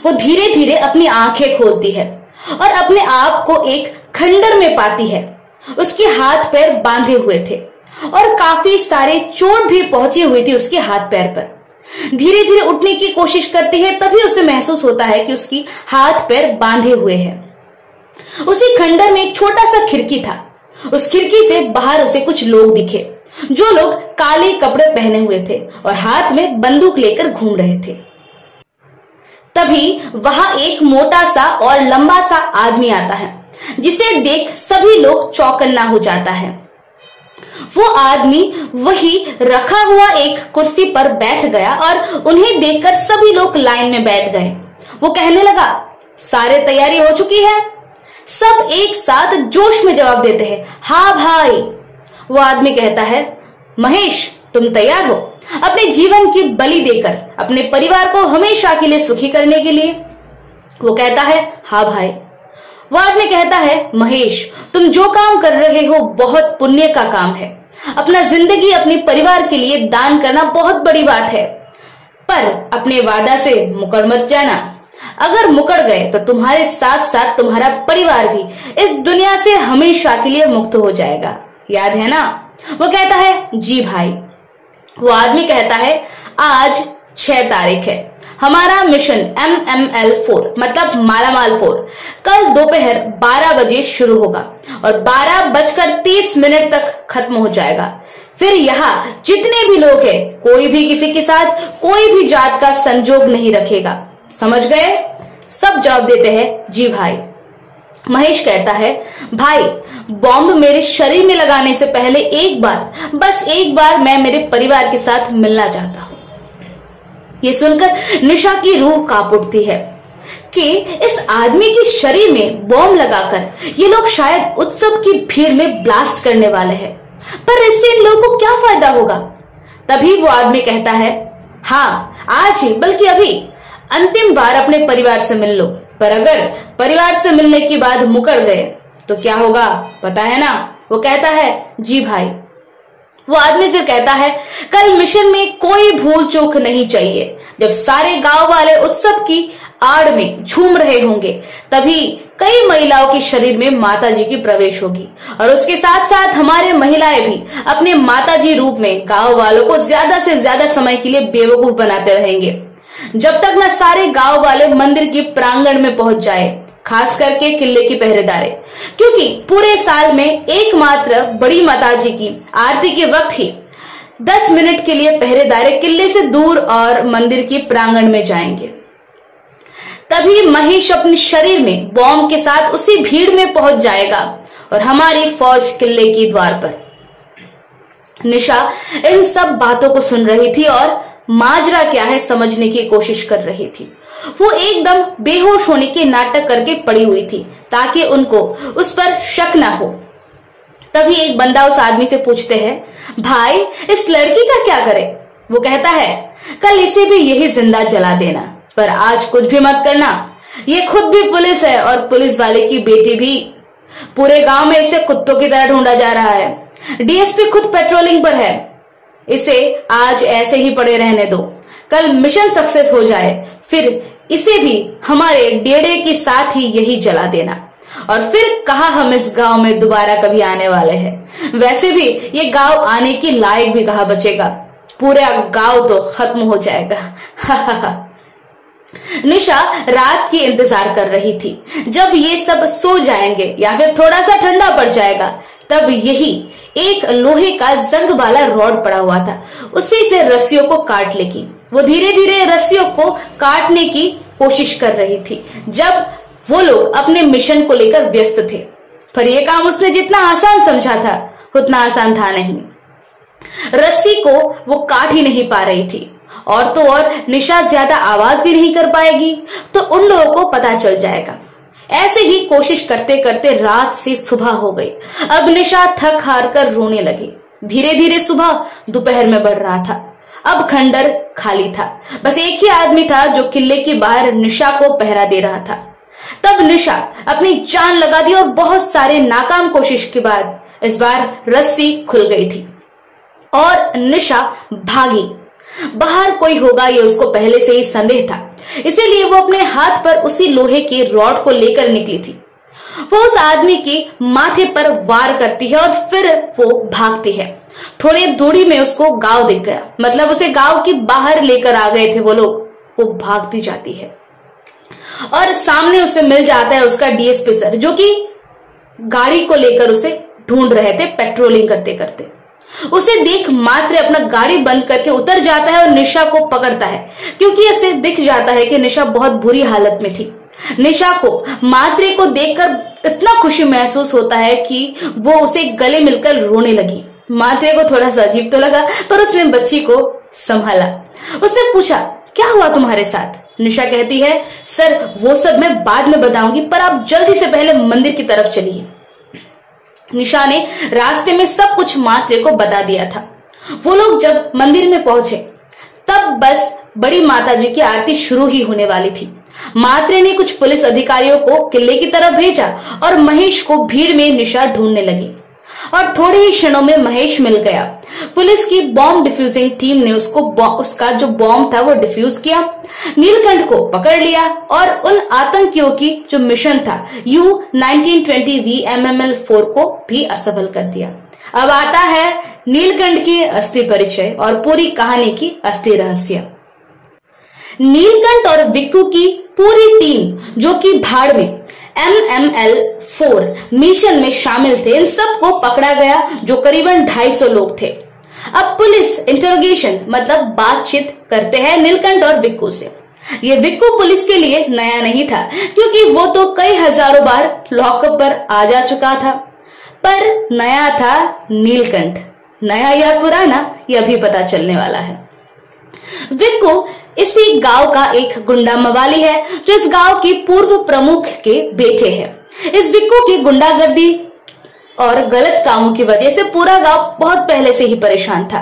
वो धीरे धीरे अपनी आंखें खोलती है और अपने आप को एक खंडर में पाती है। उसके हाथ पैर बांधे हुए थे और काफी सारे चोट भी पहुंची हुई थी उसके हाथ पैर पर। धीरे धीरे उठने की कोशिश करती है, तभी उसे महसूस होता है कि उसकी हाथ पैर बांधे हुए हैं। उसी खंडर में एक छोटा सा खिड़की था। उस खिड़की से बाहर उसे कुछ लोग दिखे, जो लोग काले कपड़े पहने हुए थे और हाथ में बंदूक लेकर घूम रहे थे। तभी वहां एक मोटा सा और लंबा सा आदमी आता है, जिसे देख सभी लोग चौकन्ना हो जाता है। वो आदमी वही रखा हुआ एक कुर्सी पर बैठ गया और उन्हें देखकर सभी लोग लाइन में बैठ गए। वो कहने लगा, सारे तैयारी हो चुकी है? सब एक साथ जोश में जवाब देते हैं, हाँ भाई। वो आदमी कहता है, महेश तुम तैयार हो अपने जीवन की बलि देकर अपने परिवार को हमेशा के लिए सुखी करने के लिए? वो कहता है, हाँ भाई। वो आदमी कहता है, महेश तुम जो काम कर रहे हो बहुत पुण्य का काम है। अपना जिंदगी अपने परिवार के लिए दान करना बहुत बड़ी बात है, पर अपने वादा से मुकर मत जाना। अगर मुकर गए तो तुम्हारे साथ साथ तुम्हारा परिवार भी इस दुनिया से हमेशा के लिए मुक्त हो जाएगा, याद है ना? वो कहता है, जी भाई। वो आदमी कहता है, आज 6 तारीख है। हमारा मिशन MML4 मतलब मालामाल 4 कल दोपहर 12 बजे शुरू होगा और 12:30 तक खत्म हो जाएगा। फिर यहाँ जितने भी लोग हैं, कोई भी किसी के साथ कोई भी जात का संजोग नहीं रखेगा, समझ गए? सब जवाब देते हैं, जी भाई। महेश कहता है, भाई बॉम्ब मेरे शरीर में लगाने से पहले एक बार, बस एक बार मैं मेरे परिवार के साथ मिलना चाहता हूं। ये सुनकर निशा की रूह कांप उठती है कि इस आदमी के शरीर में बॉम्ब लगाकर ये लोग शायद उत्सव की भीड़ में ब्लास्ट करने वाले हैं, पर इससे इन लोगों को क्या फायदा होगा? तभी वो आदमी कहता है, हाँ आज ही बल्कि अभी अंतिम बार अपने परिवार से मिल लो, पर अगर परिवार से मिलने के बाद मुकर गए तो क्या होगा पता है ना? वो कहता है, जी भाई। वो आदमी फिर कहता है, कल मिशन में कोई भूल चूक नहीं चाहिए। जब सारे गांव वाले उत्सव की आड़ में झूम रहे होंगे, तभी कई महिलाओं के शरीर में माताजी की प्रवेश होगी और उसके साथ साथ हमारे महिलाएं भी अपने माताजी रूप में गांव वालों को ज्यादा से ज्यादा समय के लिए बेवकूफ बनाते रहेंगे, जब तक न सारे गांव वाले मंदिर के प्रांगण में पहुंच जाए, खास करके किले की पहरेदारे, क्योंकि पूरे साल में एकमात्र बड़ी माताजी की आरती के वक्त ही 10 मिनट के लिए पहरेदारे किले से दूर और मंदिर के प्रांगण में जाएंगे। तभी महेश अपने शरीर में बॉम्ब के साथ उसी भीड़ में पहुंच जाएगा और हमारी फौज किले की द्वार पर। निशा इन सब बातों को सुन रही थी और माजरा क्या है समझने की कोशिश कर रही थी। वो एकदम बेहोश होने के नाटक करके पड़ी हुई थी ताकि उनको उस पर शक ना हो। तभी एक बंदा उस आदमी से पूछते हैं, भाई इस लड़की का क्या करे? वो कहता है, कल इसे भी यही जिंदा जला देना, पर आज कुछ भी मत करना। ये खुद भी पुलिस है और पुलिस वाले की बेटी भी। पूरे गांव में इसे कुत्तों की तरह ढूंढा जा रहा है। डीएसपी खुद पेट्रोलिंग पर है। इसे आज ऐसे ही पड़े रहने दो, कल मिशन सक्सेस हो जाए फिर इसे भी हमारे डेरे के साथ ही यही जला देना, और फिर कहा हम इस गांव में दोबारा कभी आने वाले हैं। वैसे भी ये गांव आने के लायक भी कहा बचेगा, पूरा गांव तो खत्म हो जाएगा। निशा रात की इंतजार कर रही थी, जब ये सब सो जाएंगे या फिर थोड़ा सा ठंडा पड़ जाएगा। तब यही एक लोहे का जंग वाला रॉड पड़ा हुआ था, उसी से रस्सियों को काट लेगी। वो धीरे धीरे रस्सियों को काटने की कोशिश कर रही थी, जब वो लोग अपने मिशन को लेकर व्यस्त थे। पर यह काम उसने जितना आसान समझा था उतना आसान था नहीं। रस्सी को वो काट ही नहीं पा रही थी, और तो और निशा ज्यादा आवाज भी नहीं कर पाएगी तो उन लोगों को पता चल जाएगा। ऐसे ही कोशिश करते करते रात से सुबह हो गई। अब निशा थक हार कर रोने लगी। धीरे धीरे सुबह दोपहर में बढ़ रहा था। अब खंडर खाली था, बस एक ही आदमी था जो किले के बाहर निशा को पहरा दे रहा था। तब निशा अपनी जान लगा दी और बहुत सारे नाकाम कोशिश के बाद इस बार रस्सी खुल गई थी और निशा भागी। बाहर कोई होगा ये उसको पहले से ही संदेह था, इसीलिए वो अपने हाथ पर उसी लोहे के रॉड को लेकर निकली थी। वो उस आदमी के माथे पर वार करती है और फिर वो भागती है। थोड़ी दूरी में उसको गांव दिख गया, मतलब उसे गांव के बाहर लेकर आ गए थे वो लोग। वो भागती जाती है और सामने उसे मिल जाता है उसका डीएसपी सर, जो कि गाड़ी को लेकर उसे ढूंढ रहे थे पेट्रोलिंग करते करते। उसे देख मात्र अपना गाड़ी बंद करके उतर जाता है और निशा को पकड़ता है, क्योंकि उसे दिख जाता है कि निशा बहुत बुरी हालत में थी। निशा को मात्रे को देखकर इतना खुशी महसूस होता है कि वो उसे गले मिलकर रोने लगी। मात्रे को थोड़ा सा अजीब तो लगा, पर उसने बच्ची को संभाला। उसने पूछा, क्या हुआ तुम्हारे साथ? निशा कहती है, सर वो सब मैं बाद में बताऊंगी, पर आप जल्दी से पहले मंदिर की तरफ चलिए। निशा ने रास्ते में सब कुछ मात्रे को बता दिया था। वो लोग जब मंदिर में पहुंचे तब बस बड़ी माताजी की आरती शुरू ही होने वाली थी। मात्रे ने कुछ पुलिस अधिकारियों को किले की तरफ भेजा और महेश को भीड़ में निशा ढूंढने लगी, और थोड़े ही क्षणों में महेश मिल गया। पुलिस की बॉम्ब डिफ्यूजिंग टीम ने उसका जो बॉम्ब था वो डिफ्यूज किया, नीलकंठ को पकड़ लिया और उन आतंकियों की जो मिशन था U-1920V MML4 को भी असफल कर दिया। अब आता है नीलकंठ की असली परिचय और पूरी कहानी की असली रहस्य। नीलकंठ और विक्कू की पूरी टीम जो कि भाड़ में MML4 मिशन में शामिल थे, इन सबको पकड़ा गया, जो करीबन 250 लोग थे। अब पुलिस इंटरोगेशन मतलब बातचीत करते हैं नीलकंठ और विक्कू से। ये विक्कू पुलिस के लिए नया नहीं था, क्योंकि वो तो कई हजारों बार लॉकअप पर आ जा चुका था, पर नया था नीलकंठ। नया या पुराना ये अभी पता चलने वाला है। विक्कू इसी गांव का एक गुंडा मवाली है, जो इस गांव के पूर्व प्रमुख के बेटे हैं। इस विक्कू की गुंडागर्दी और गलत कामों की वजह से पूरा गांव बहुत पहले से ही परेशान था।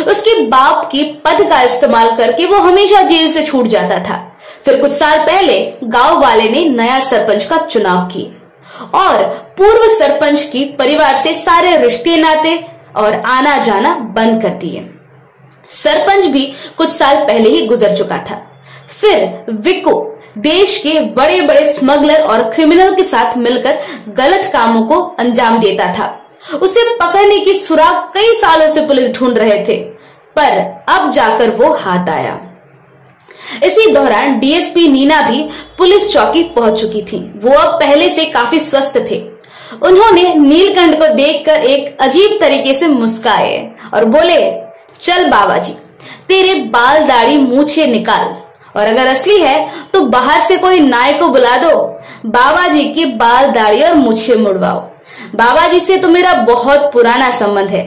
उसके बाप की पद का इस्तेमाल करके वो हमेशा जेल से छूट जाता था। फिर कुछ साल पहले गांव वाले ने नया सरपंच का चुनाव किया और पूर्व सरपंच की परिवार से सारे रिश्ते नाते और आना जाना बंद कर दिए। सरपंच भी कुछ साल पहले ही गुजर चुका था। फिर विक्कू देश के बड़े बड़े स्मगलर और क्रिमिनल के साथ मिलकर गलत कामों को अंजाम देता था। उसे पकड़ने की सुराग कई सालों से पुलिस ढूंढ रहे थे, पर अब जाकर वो हाथ आया। इसी दौरान डीएसपी नीना भी पुलिस चौकी पहुंच चुकी थी। वो अब पहले से काफी स्वस्थ थे। उन्होंने नीलकंठ को देखकर एक अजीब तरीके से मुस्काए और बोले, चल बाबा जी, तेरे बाल दाढ़ी मूछे निकाल, और अगर असली है तो बाहर से कोई नाई को बुला दो, बाबा जी की बाल दाढ़ी और मूछे मुड़वाओ। बाबा जी से तो मेरा बहुत पुराना संबंध है।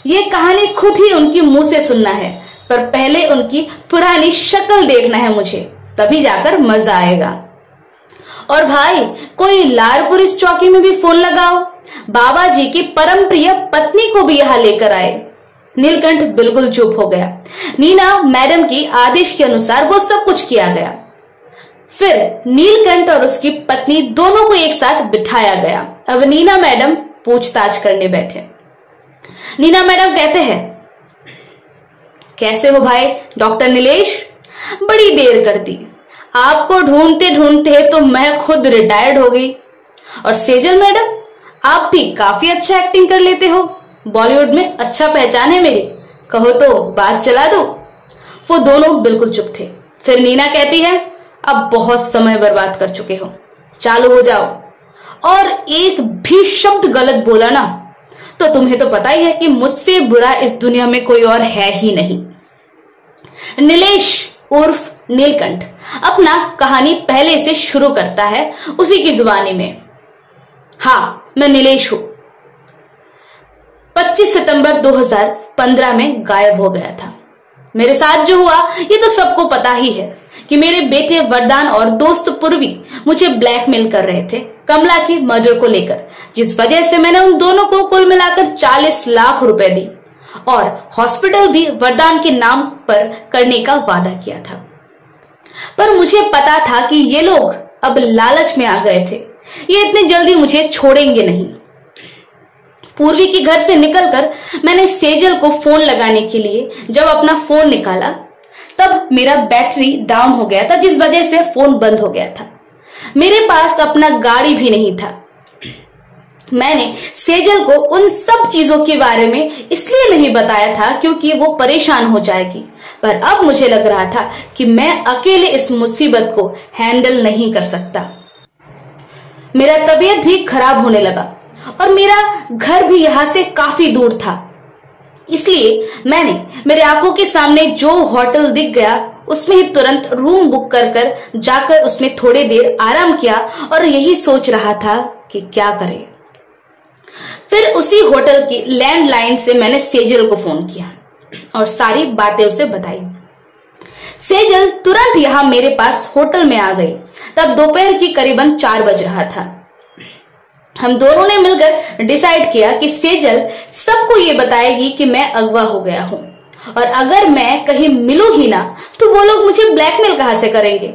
ये कहानी खुद ही उनकी मुंह से सुनना है, पर पहले उनकी पुरानी शक्ल देखना है मुझे, तभी जाकर मजा आएगा। और भाई, कोई लारपुर इस चौकी में भी फोन लगाओ, बाबा जी की परम प्रिय पत्नी को भी यहाँ लेकर आए। नीलकंठ बिल्कुल चुप हो गया। नीना मैडम की आदेश के अनुसार वो सब कुछ किया गया। फिर नीलकंठ और उसकी पत्नी दोनों को एक साथ बिठाया गया। अब नीना मैडम पूछताछ करने बैठे। नीना मैडम कहते हैं, कैसे हो भाई डॉक्टर नीलेश? बड़ी देर कर दी, आपको ढूंढते ढूंढते तो मैं खुद रिटायर्ड हो गई। और सेजल मैडम, आप भी काफी अच्छा एक्टिंग कर लेते हो, बॉलीवुड में अच्छा पहचान है मेरी, कहो तो बात चला दो। वो दोनों बिल्कुल चुप थे। फिर नीना कहती है, अब बहुत समय बर्बाद कर चुके हो, चालू हो जाओ। और एक भी शब्द गलत बोला ना तो तुम्हें तो पता ही है कि मुझसे बुरा इस दुनिया में कोई और है ही नहीं। नीलेश उर्फ नीलकंठ अपना कहानी पहले से शुरू करता है उसी की जुबानी में। हाँ, मैं नीलेश हूं। 25 सितंबर 2015 में गायब हो गया था। मेरे साथ जो हुआ ये तो सबको पता ही है कि मेरे बेटे वरदान और दोस्त पूर्वी मुझे ब्लैकमेल कर रहे थे कमला की मर्डर को लेकर, जिस वजह से मैंने उन दोनों को कुल मिलाकर 40 लाख रुपए दी और हॉस्पिटल भी वरदान के नाम पर करने का वादा किया था। पर मुझे पता था कि ये लोग अब लालच में आ गए थे, ये इतनी जल्दी मुझे छोड़ेंगे नहीं। पूर्वी के घर से निकलकर मैंने सेजल को फोन लगाने के लिए जब अपना फोन निकाला तब मेरा बैटरी डाउन हो गया था, जिस वजह से फोन बंद हो गया था। मेरे पास अपना गाड़ी भी नहीं था। मैंने सेजल को उन सब चीजों के बारे में इसलिए नहीं बताया था क्योंकि वो परेशान हो जाएगी, पर अब मुझे लग रहा था कि मैं अकेले इस मुसीबत को हैंडल नहीं कर सकता। मेरा तबीयत भी खराब होने लगा और मेरा घर भी यहां से काफी दूर था, इसलिए मैंने मेरे आंखों के सामने जो होटल दिख गया उसमें ही तुरंत रूम बुक कर जाकर उसमें थोड़ी देर आराम किया और यही सोच रहा था कि क्या करें। फिर उसी होटल की लैंडलाइन से मैंने सेजल को फोन किया और सारी बातें उसे बताई। सेजल तुरंत यहां मेरे पास होटल में आ गई। तब दोपहर की करीबन 4 बज रहा था। हम दोनों ने मिलकर डिसाइड किया कि सेजल सबको ये बताएगी कि मैं अगवा हो गया हूं और अगर मैं कहीं मिलूं ही ना तो वो लोग मुझे ब्लैकमेल कहां से करेंगे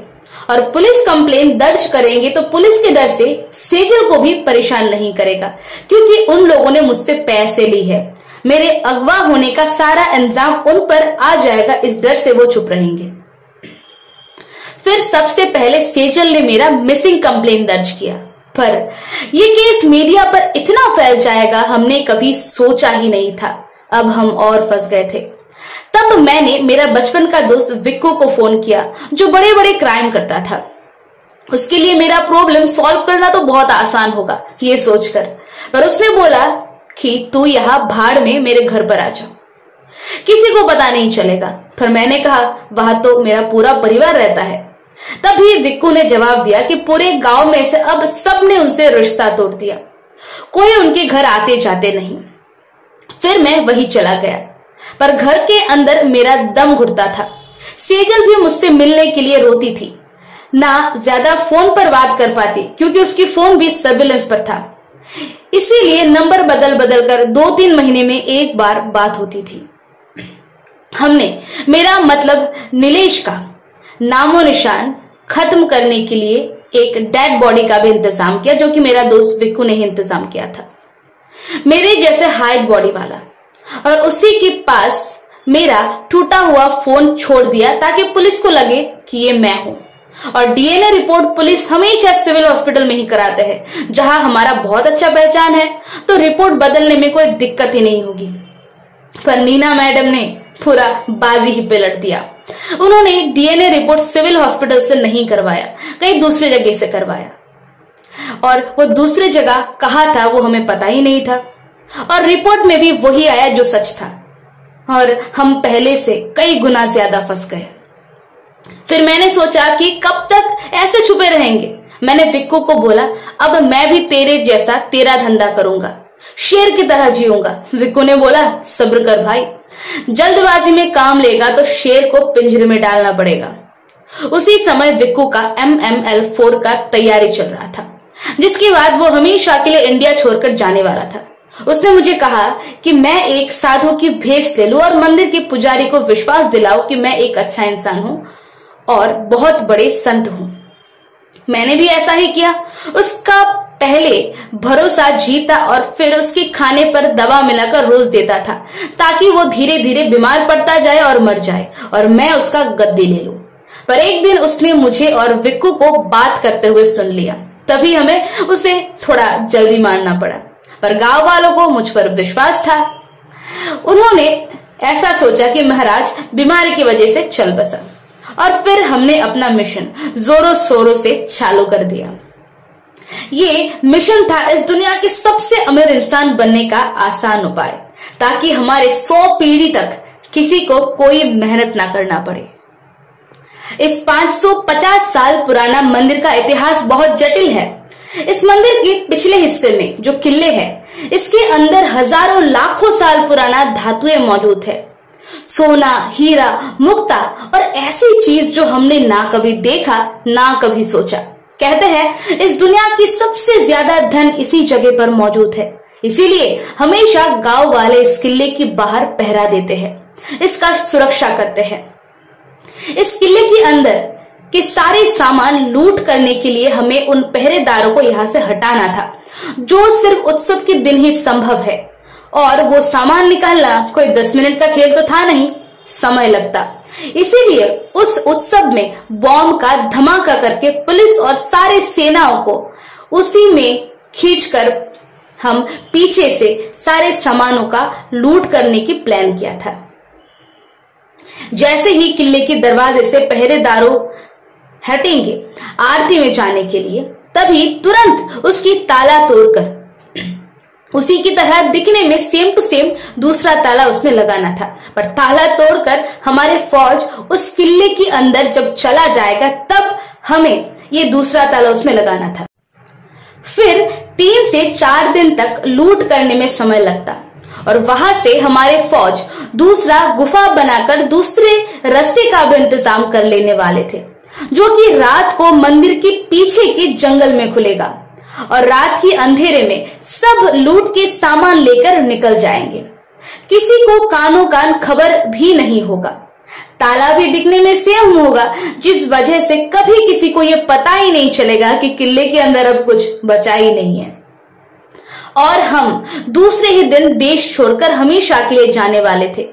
और पुलिस कंप्लेन दर्ज करेंगे तो पुलिस के डर से सेजल को भी परेशान नहीं करेगा क्योंकि उन लोगों ने मुझसे पैसे ली है। मेरे अगवा होने का सारा इंजाम उन पर आ जाएगा, इस डर से वो चुप रहेंगे। फिर सबसे पहले सेजल ने मेरा मिसिंग कंप्लेन दर्ज किया, पर यह केस मीडिया पर इतना फैल जाएगा हमने कभी सोचा ही नहीं था। अब हम और फंस गए थे। तब मैंने मेरा बचपन का दोस्त विक्को को फोन किया जो बड़े बड़े क्राइम करता था। उसके लिए मेरा प्रॉब्लम सॉल्व करना तो बहुत आसान होगा ये सोचकर, पर उसने बोला कि तू यहां भाड़ में मेरे घर पर आ जा, किसी को पता नहीं चलेगा। पर मैंने कहा वहां तो मेरा पूरा परिवार रहता है। तभी विक्कू ने जवाब दिया कि पूरे गांव में से अब सबने उनसे रिश्ता तोड़ दिया, कोई उनके घर आते जाते नहीं। फिर मैं वही चला गया, पर घर के अंदर मेरा दम घुटता था। सेजल भी मुझसे मिलने के लिए रोती थी, ना ज्यादा फोन पर बात कर पाती क्योंकि उसकी फोन भी सर्विलेंस पर था, इसीलिए नंबर बदल बदल कर 2-3 महीने में एक बार बात होती थी। हमने मेरा मतलब नीलेश का नामो निशान खत्म करने के लिए एक डेड बॉडी का भी इंतजाम किया जो कि मेरा दोस्त विक्कू ने ही इंतजाम किया था, मेरे जैसे हाइट बॉडी वाला, और उसी के पास मेरा टूटा हुआ फोन छोड़ दिया ताकि पुलिस को लगे कि ये मैं हूं। और डीएनए रिपोर्ट पुलिस हमेशा सिविल हॉस्पिटल में ही कराते हैं जहां हमारा बहुत अच्छा पहचान है, तो रिपोर्ट बदलने में कोई दिक्कत ही नहीं होगी। पर नीना मैडम ने पूरा बाजी ही पलट दिया। उन्होंने डीएनए रिपोर्ट सिविल हॉस्पिटल से नहीं करवाया, कहीं दूसरी जगह से करवाया, और वो दूसरी जगह कहाँ था वो हमें पता ही नहीं था, और रिपोर्ट में भी वही आया जो सच था, और हम पहले से कई गुना ज्यादा फंस गए। फिर मैंने सोचा कि कब तक ऐसे छुपे रहेंगे। मैंने विक्कू को बोला अब मैं भी तेरे जैसा तेरा धंधा करूंगा, शेर की तरह जीऊंगा। विक्कू ने बोला सब्र कर भाई, जल्दबाजी में काम लेगा तो शेर को पिंजरे में डालना पड़ेगा। उसी समय विक्कू का MML4 का तैयारी चल रहा था, जिसके बाद वो हमेशा के लिए इंडिया छोड़कर जाने वाला था। उसने मुझे कहा कि मैं एक साधु की भेष ले लूं और मंदिर के पुजारी को विश्वास दिलाऊं कि मैं एक अच्छा इंसान हूं और बहुत बड़े संत हूं। मैंने भी ऐसा ही किया। उसका पहले भरोसा जीता और फिर उसके खाने पर दवा मिलाकर रोज देता था ताकि वो धीरे धीरे बीमार पड़ता जाए और मर जाए और मैं उसका गद्दी ले लूं। पर एक दिन उसने मुझे और विक्कू को बात करते हुए सुन लिया, तभी हमें उसे थोड़ा जल्दी मारना पड़ा, पर गांव वालों को मुझ पर विश्वास था। उन्होंने ऐसा सोचा कि महाराज बीमारी की वजह से चल बसा और फिर हमने अपना मिशन जोरों शोरों से चालू कर दिया। ये मिशन था इस दुनिया के सबसे अमीर इंसान बनने का आसान उपाय, ताकि हमारे 100 पीढ़ी तक किसी को कोई मेहनत ना करना पड़े। इस 550 साल पुराना मंदिर का इतिहास बहुत जटिल है। इस मंदिर के पिछले हिस्से में जो किले हैं, इसके अंदर हजारों लाखों साल पुराना धातुएं मौजूद है। सोना, हीरा, मुक्ता और ऐसी चीज जो हमने ना कभी देखा ना कभी सोचा। कहते हैं इस दुनिया की सबसे ज्यादा धन इसी जगह पर मौजूद है। इसीलिए हमेशा गांव वाले इस किले की बाहर पहरा देते हैं, इसका सुरक्षा करते हैं। इस किले के अंदर के सारे सामान लूट करने के लिए हमें उन पहरेदारों को यहां से हटाना था, जो सिर्फ उत्सव के दिन ही संभव है। और वो सामान निकालना कोई 10 मिनट का खेल तो था नहीं, समय लगता। इसीलिए उस उत्सव में बॉम्ब का धमाका करके पुलिस और सारे सेनाओं को उसी में खींचकर हम पीछे से सारे सामानों का लूट करने की प्लान किया था। जैसे ही किले के दरवाजे से पहरेदारों हटेंगे आरती में जाने के लिए, तभी तुरंत उसकी ताला तोड़कर उसी की तरह दिखने में सेम टू सेम दूसरा ताला उसमें लगाना था। पर ताला तोड़कर हमारे फौज उस किले के अंदर जब चला जाएगा, तब हमें ये दूसरा ताला उसमें लगाना था। फिर 3 से 4 दिन तक लूट करने में समय लगता और वहां से हमारे फौज दूसरा गुफा बनाकर दूसरे रास्ते का भी इंतजाम कर लेने वाले थे, जो कि रात को मंदिर के पीछे के जंगल में खुलेगा और रात के अंधेरे में सब लूट के सामान लेकर निकल जाएंगे। किसी को कानों कान खबर भी नहीं होगा। ताला भी दिखने में सेम होगा, जिस वजह से कभी किसी को यह पता ही नहीं चलेगा कि किले के अंदर अब कुछ बचा ही नहीं है। और हम दूसरे ही दिन देश छोड़कर हमेशा के लिए जाने वाले थे।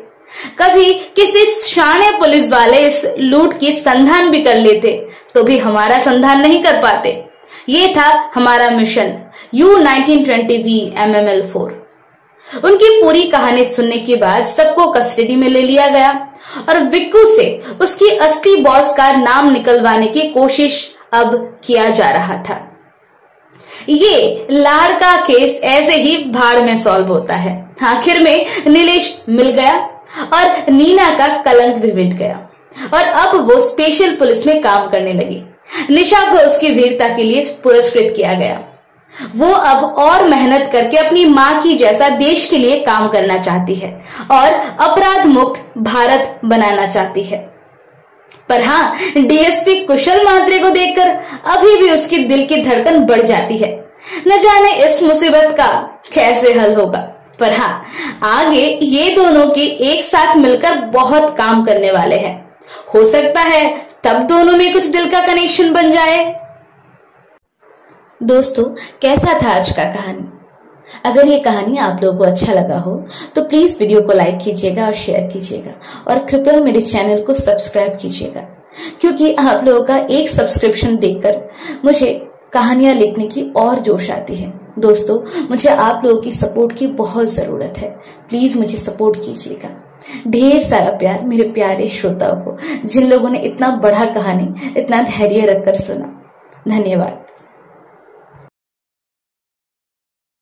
कभी किसी शाणे पुलिस वाले इस लूट की संधान भी कर लेते तो भी हमारा संधान नहीं कर पाते। ये था हमारा मिशन U1920V MML4। उनकी पूरी कहानी सुनने के बाद सबको कस्टडी में ले लिया गया और विक्कू से उसकी असली बॉस का नाम निकलवाने की कोशिश अब किया जा रहा था। ये लाड़ का केस ऐसे ही भाड़ में सॉल्व होता है। आखिर में नीलेश मिल गया और नीना का कलंक भी मिट गया और अब वो स्पेशल पुलिस में काम करने लगी। निशा को उसकी वीरता के लिए पुरस्कृत किया गया। वो अब और मेहनत करके अपनी मां की जैसा देश के लिए काम करना चाहती है और अपराध मुक्त भारत बनाना चाहती है। पर हाँ, डीएसपी कुशल मात्रे को देखकर अभी भी उसकी दिल की धड़कन बढ़ जाती है। न जाने इस मुसीबत का कैसे हल होगा। पर हाँ, आगे ये दोनों की एक साथ मिलकर बहुत काम करने वाले हैं। हो सकता है तब दोनों में कुछ दिल का कनेक्शन बन जाए। दोस्तों, कैसा था आज का कहानी? अगर ये कहानी आप लोगों को अच्छा लगा हो तो प्लीज वीडियो को लाइक कीजिएगा और शेयर कीजिएगा और कृपया मेरे चैनल को सब्सक्राइब कीजिएगा, क्योंकि आप लोगों का एक सब्सक्रिप्शन देखकर मुझे कहानियां लिखने की और जोश आती है। दोस्तों, मुझे आप लोगों की सपोर्ट की बहुत जरूरत है। प्लीज मुझे सपोर्ट कीजिएगा। ढेर सारा प्यार मेरे प्यारे श्रोताओं को, जिन लोगों ने इतना बड़ा कहानी इतना धैर्य रखकर सुना। धन्यवाद।